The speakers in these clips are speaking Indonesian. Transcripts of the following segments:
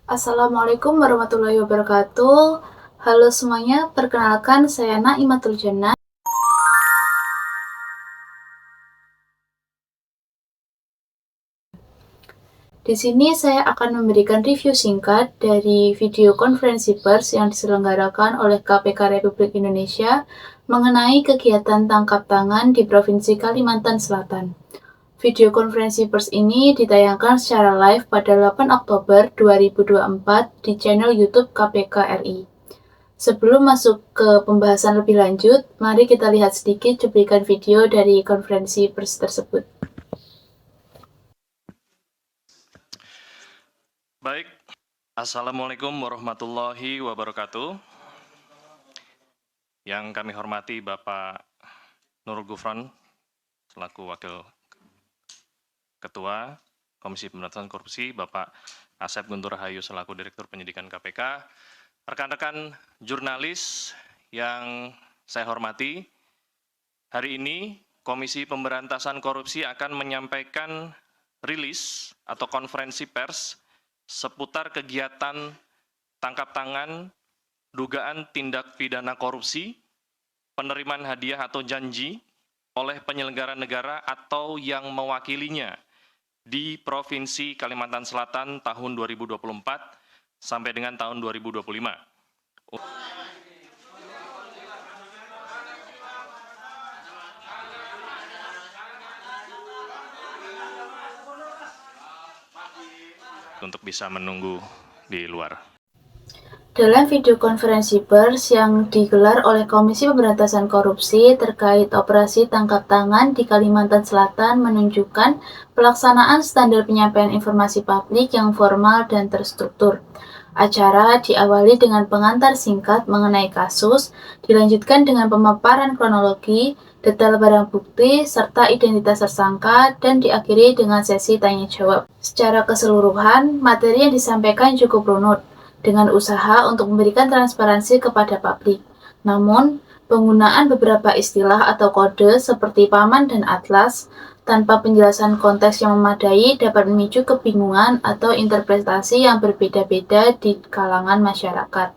Assalamualaikum warahmatullahi wabarakatuh. Halo semuanya, perkenalkan saya Naimatul Jannah. Di sini saya akan memberikan review singkat dari video konferensi pers yang diselenggarakan oleh KPK Republik Indonesia mengenai kegiatan tangkap tangan di Provinsi Kalimantan Selatan. Video konferensi pers ini ditayangkan secara live pada 8 Oktober 2024 di channel YouTube KPK RI. Sebelum masuk ke pembahasan lebih lanjut, mari kita lihat sedikit cuplikan video dari konferensi pers tersebut. Baik, Assalamualaikum warahmatullahi wabarakatuh. Yang kami hormati Bapak Nurul Gufron, selaku Wakil Ketua Komisi Pemberantasan Korupsi, Bapak Asep Guntur Rahayu, selaku Direktur Penyidikan KPK, rekan-rekan jurnalis yang saya hormati, hari ini Komisi Pemberantasan Korupsi akan menyampaikan rilis atau konferensi pers seputar kegiatan tangkap tangan, dugaan tindak pidana korupsi, penerimaan hadiah atau janji oleh penyelenggara negara atau yang mewakilinya di Provinsi Kalimantan Selatan tahun 2024 sampai dengan tahun 2025. Untuk bisa menunggu di luar. Dalam video konferensi pers yang digelar oleh Komisi Pemberantasan Korupsi terkait operasi tangkap tangan di Kalimantan Selatan menunjukkan pelaksanaan standar penyampaian informasi publik yang formal dan terstruktur. Acara diawali dengan pengantar singkat mengenai kasus, dilanjutkan dengan pemaparan kronologi, detail barang bukti, serta identitas tersangka, dan diakhiri dengan sesi tanya-jawab. Secara keseluruhan, materi yang disampaikan cukup runut, dengan usaha untuk memberikan transparansi kepada publik. Namun, penggunaan beberapa istilah atau kode seperti paman dan atlas tanpa penjelasan konteks yang memadai dapat memicu kebingungan atau interpretasi yang berbeda-beda di kalangan masyarakat.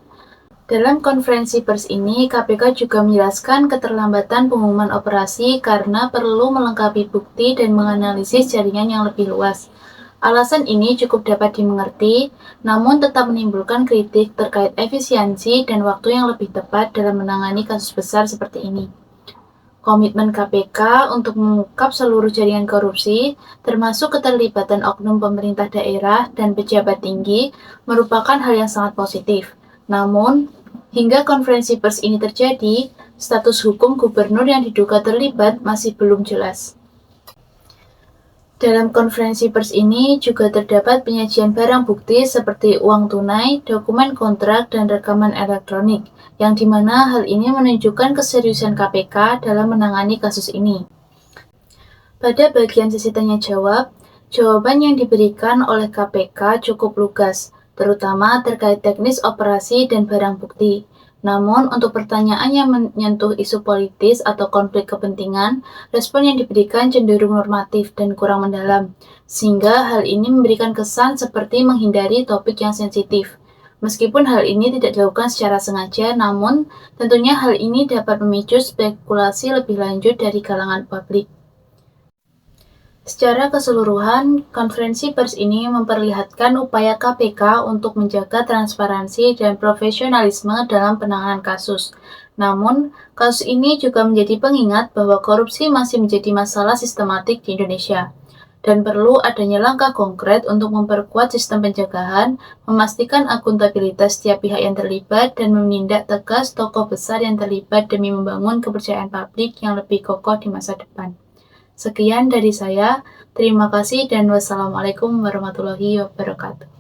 Dalam konferensi pers ini, KPK juga menjelaskan keterlambatan pengumuman operasi karena perlu melengkapi bukti dan menganalisis jaringan yang lebih luas. Alasan ini cukup dapat dimengerti, namun tetap menimbulkan kritik terkait efisiensi dan waktu yang lebih tepat dalam menangani kasus besar seperti ini. Komitmen KPK untuk mengungkap seluruh jaringan korupsi, termasuk keterlibatan oknum pemerintah daerah dan pejabat tinggi, merupakan hal yang sangat positif. Namun, hingga konferensi pers ini terjadi, status hukum gubernur yang diduga terlibat masih belum jelas. Dalam konferensi pers ini juga terdapat penyajian barang bukti seperti uang tunai, dokumen kontrak, dan rekaman elektronik, yang dimana hal ini menunjukkan keseriusan KPK dalam menangani kasus ini. Pada bagian sesi tanya-jawab, jawaban yang diberikan oleh KPK cukup lugas, terutama terkait teknis operasi dan barang bukti. Namun, untuk pertanyaan yang menyentuh isu politis atau konflik kepentingan, respon yang diberikan cenderung normatif dan kurang mendalam, sehingga hal ini memberikan kesan seperti menghindari topik yang sensitif. Meskipun hal ini tidak dilakukan secara sengaja, namun tentunya hal ini dapat memicu spekulasi lebih lanjut dari kalangan publik. Secara keseluruhan, konferensi pers ini memperlihatkan upaya KPK untuk menjaga transparansi dan profesionalisme dalam penanganan kasus. Namun, kasus ini juga menjadi pengingat bahwa korupsi masih menjadi masalah sistematik di Indonesia, dan perlu adanya langkah konkret untuk memperkuat sistem pencegahan, memastikan akuntabilitas setiap pihak yang terlibat, dan menindak tegas tokoh besar yang terlibat demi membangun kepercayaan publik yang lebih kokoh di masa depan. Sekian dari saya, terima kasih dan wassalamualaikum warahmatullahi wabarakatuh.